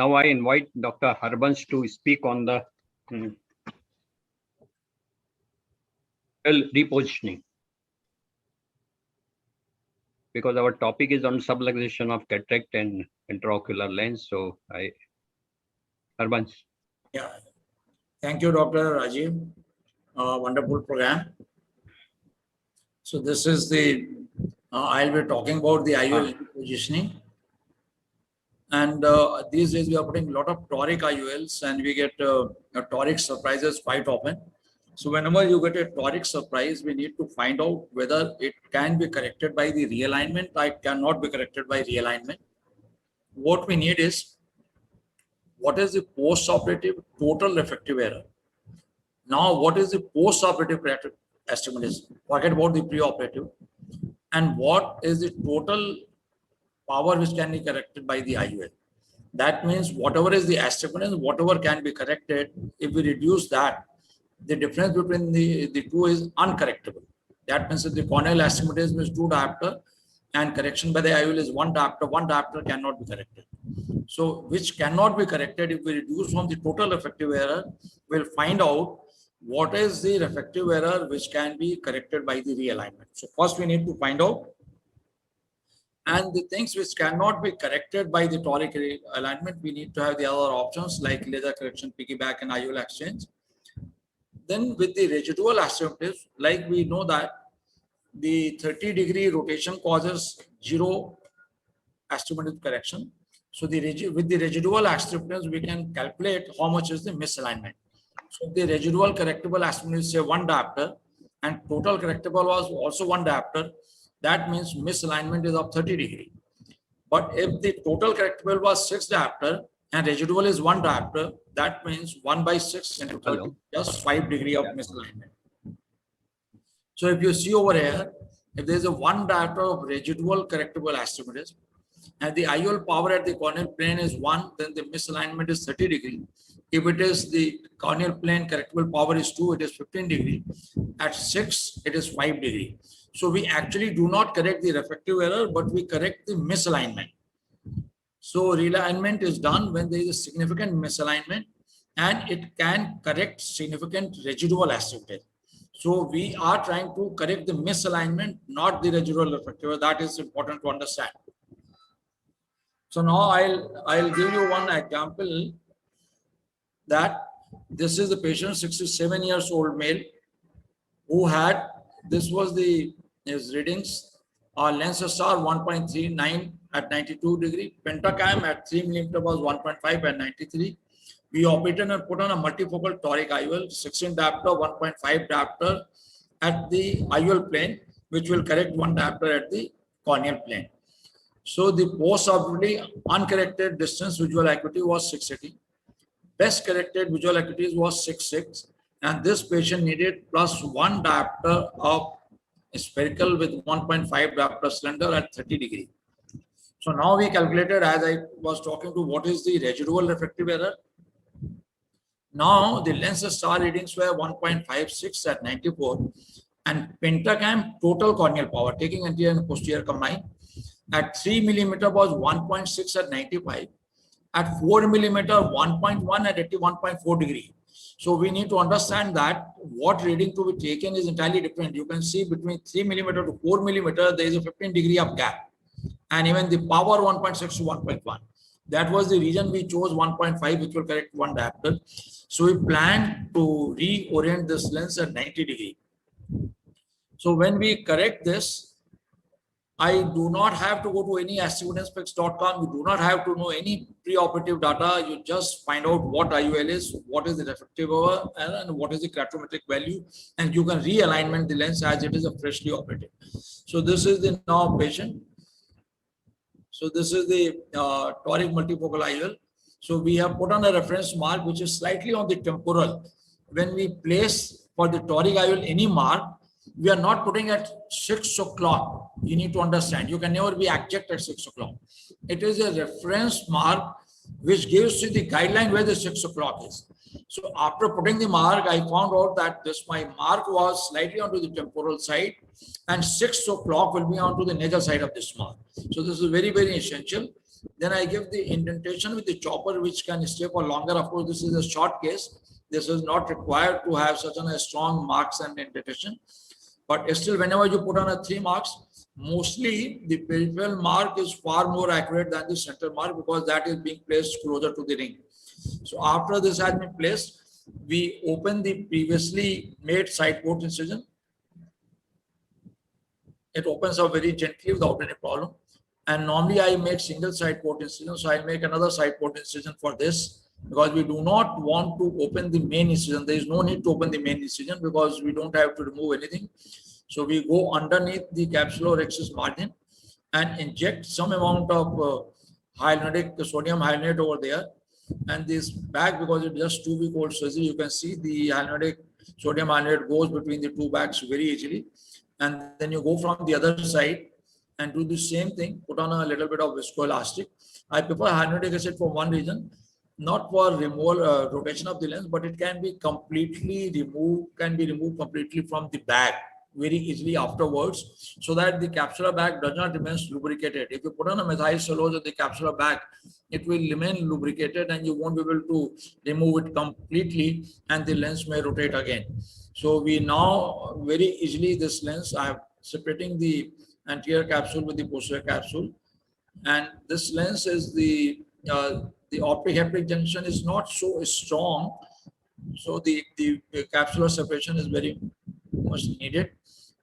Now I invite Dr. Harbans to speak on the repositioning, because our topic is on subluxation of cataract and intraocular lens. So Harbans. Yeah, thank you, Dr. Rajiv. Wonderful program. So this is the, I'll be talking about the IOL positioning. And these days we are putting a lot of toric IOLs and we get toric surprises quite often. So whenever you get a toric surprise, we need to find out whether it can be corrected by the realignment or it cannot be corrected by realignment. What we need is, what is the post-operative total refractive error? Now, what is the post-operative astigmatism? Forget about the pre-operative. And what is the total power which can be corrected by the IOL? That means whatever is the astigmatism, whatever can be corrected, if we reduce that, the difference between the two is uncorrectable. That means that the corneal astigmatism is 2 diopter and correction by the IOL is 1 diopter. 1 diopter cannot be corrected. So which cannot be corrected, if we reduce from the total refractive error, we'll find out what is the refractive error which can be corrected by the realignment. So first we need to find out. And the things which cannot be corrected by the toric alignment, we need to have the other options like laser correction, piggyback, and IOL exchange. Then with the residual astigmatism, like we know that the 30-degree rotation causes 0 astigmatism correction. So with the residual astigmatism, we can calculate how much is the misalignment. So the residual correctable astigmatism is say 1 diopter and total correctable was also 1 diopter. That means misalignment is of 30 degree. But if the total correctable was 6 diopter and residual is 1 diopter, that means 1 by 6 into 30, just 5 degree of misalignment. So if you see over here, if there is a 1 diopter of residual correctable astigmatism and the IOL power at the corneal plane is 1, then the misalignment is 30 degree. If it is the corneal plane correctable power is 2, it is 15 degree. At 6, it is 5 degree. So we actually do not correct the refractive error, but we correct the misalignment. So realignment is done when there is a significant misalignment and it can correct significant residual astigmatism. So we are trying to correct the misalignment, not the residual refractive error. That is important to understand. So now I'll give you one example that this is the patient, 67 years old male, who had, this was his readings, lens star 1.39 at 92 degree, pentacam at 3 mm was 1.5 at 93. We operated and put on a multifocal toric IOL, 16 diopter, 1.5 diopter at the IOL plane, which will correct 1 diopter at the corneal plane. So the post-operatively uncorrected distance visual acuity was 680. Best corrected visual acuity was 6.6, and this patient needed plus 1 diopter of spherical with 1.5 diopter cylinder at 30 degree. So now we calculated, as I was talking to, what is the residual refractive error. Now the lens star readings were 1.56 at 94 and pentacam total corneal power taking anterior and posterior combined at 3 mm was 1.6 at 95. At 4 mm, 1.1 at 81.4 degree. So we need to understand that what reading to be taken is entirely different. You can see between 3 mm to 4 mm, there is a 15 degree of gap. And even the power 1.6 to 1.1. That was the reason we chose 1.5, which will correct 1 diopter. So we plan to reorient this lens at 90 degree. So when we correct this, I do not have to go to any astigmatismspecs.com. You do not have to know any preoperative data. You just find out what IOL is, what is the refractive error, and what is the keratometric value, and you can realignment the lens as it is a freshly operated. So this is the now patient. So this is the toric multifocal IOL. So we have put on a reference mark which is slightly on the temporal. When we place for the toric IOL any mark, we are not putting at 6 o'clock. You need to understand. You can never be exact at 6 o'clock. It is a reference mark which gives you the guideline where the 6 o'clock is. So after putting the mark, I found out that my mark was slightly onto the temporal side and 6 o'clock will be onto the nasal side of this mark. So this is very, very essential. Then I give the indentation with the chopper, which can stay for longer. Of course, this is a short case. This is not required to have such a strong marks and indentation. But still, whenever you put on a 3 marks, mostly the peripheral mark is far more accurate than the center mark because that is being placed closer to the ring. So after this has been placed, we open the previously made side port incision. It opens up very gently without any problem. And normally I make single side port incision. So I'll make another side port incision for this because we do not want to open the main incision. There is no need to open the main incision because we don't have to remove anything. So we go underneath the capsulorhexis margin and inject some amount of hyaluronic sodium hyaluronate over there. And this bag, because it's just 2-week old surgery, you can see the hyaluronic sodium hyaluronate goes between the 2 bags very easily. And then you go from the other side and do the same thing, put on a little bit of viscoelastic. I prefer hyaluronic acid for one reason, not for removal, rotation of the lens, but it can be completely removed, completely from the bag very easily afterwards, so that the capsular bag does not remain lubricated. If you put on a methyl cellulose in the capsular bag, it will remain lubricated and you won't be able to remove it completely and the lens may rotate again. So we now very easily this lens, I am separating the anterior capsule with the posterior capsule, and this lens is the optic haptic junction is not so strong, so the capsular separation is very much needed,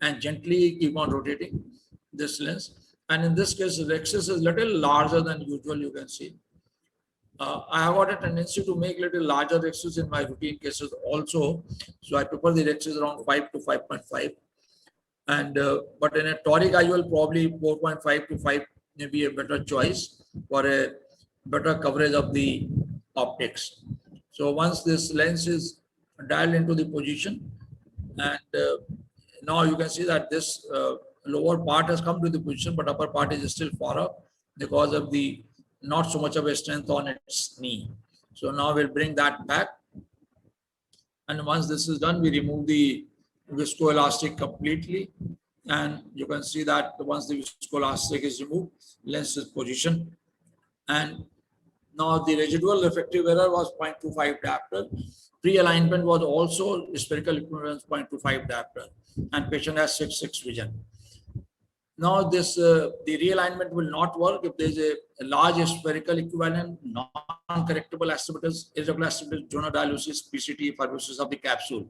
and gently keep on rotating this lens. And in this case, the rhexis is little larger than usual, you can see. I have got a tendency to make little larger rhexis in my routine cases also. So I prefer the rhexis around 5 to 5.5. And but in a toric IOL, probably 4.5 to 5 may be a better choice for a better coverage of the optics. So once this lens is dialed into the position, and now you can see that this lower part has come to the position, but upper part is still far up because of the not so much of a strength on its knee. So now we'll bring that back. And once this is done, we remove the viscoelastic completely. And you can see that once the viscoelastic is removed, lens is positioned. And now the residual refractive error was 0.25 diopter. Pre-alignment was also spherical equivalence 0.25 diopter. And patient has 6/6 vision. Now this the realignment will not work if there is a large spherical equivalent, non-correctable astigmatus, irregular astigmatus, jonodialosis, PCT, fibrosis of the capsule.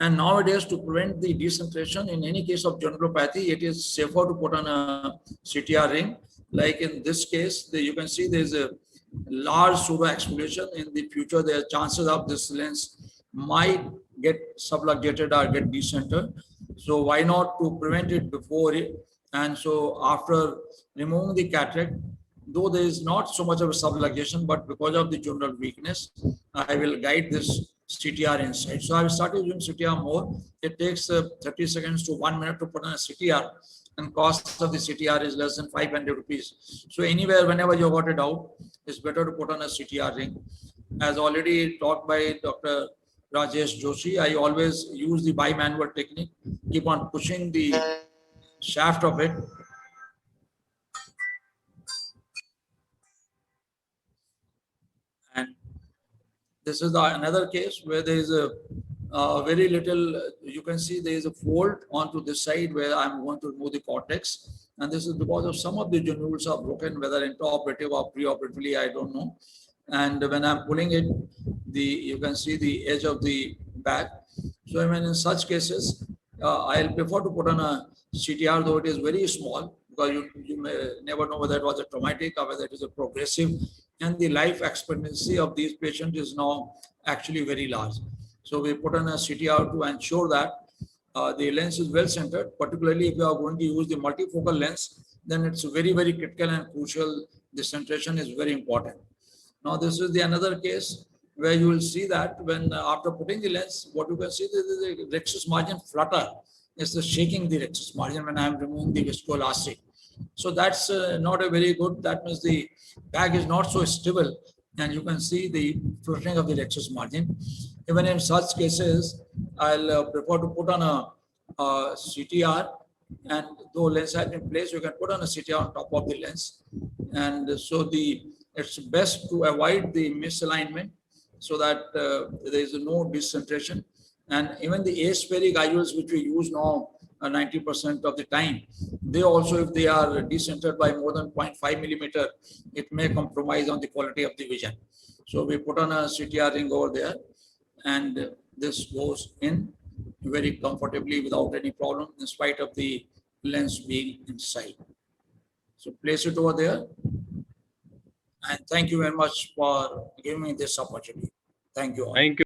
And nowadays, to prevent the decentration, in any case of jonulopathy, it is safer to put on a CTR ring. Like in this case, you can see there is a large pseudo exfoliation. In the future, there are chances of this lens might get subluxated or get decentered. So why not to prevent it before it? And so after removing the cataract, though there is not so much of a subluxation, but because of the general weakness, I will guide this CTR inside. So I will start using CTR more. It takes 30 seconds to 1 minute to put on a CTR, and cost of the CTR is less than 500 rupees. So anywhere, whenever you got it out, it's better to put on a CTR ring. As already taught by Dr. Rajesh Joshi, I always use the bimanual technique, keep on pushing the shaft of it. And this is another case where there is a very little, you can see there is a fold onto this side where I'm going to remove the cortex. And this is because of some of the granules are broken, whether intraoperative or preoperatively, I don't know. And when I'm pulling it, you can see the edge of the bag. So I mean, in such cases, I'll prefer to put on a CTR, though it is very small, because you may never know whether it was a traumatic or whether it is a progressive. And the life expectancy of these patients is now actually very large. So we put on a CTR to ensure that the lens is well centered, particularly if you are going to use the multifocal lens, then it's very, very critical and crucial. The centration is very important. Now, this is the another case where you will see that when after putting the lens, what you can see is the rhexis margin flutter. It's the shaking the rhexis margin when I am removing the viscoelastic. So that's not a very good, that means the bag is not so stable, and you can see the fluttering of the rhexis margin. Even in such cases, I'll prefer to put on a CTR, and though lens has been placed, you can put on a CTR on top of the lens. And so it's best to avoid the misalignment so that there is no decentration. And even the aspheric IOLs which we use now 90% of the time, they also, if they are decentered by more than 0.5 millimeter, it may compromise on the quality of the vision. So we put on a CTR ring over there, and this goes in very comfortably without any problem in spite of the lens being inside. So place it over there. And thank you very much for giving me this opportunity. Thank you all. Thank you.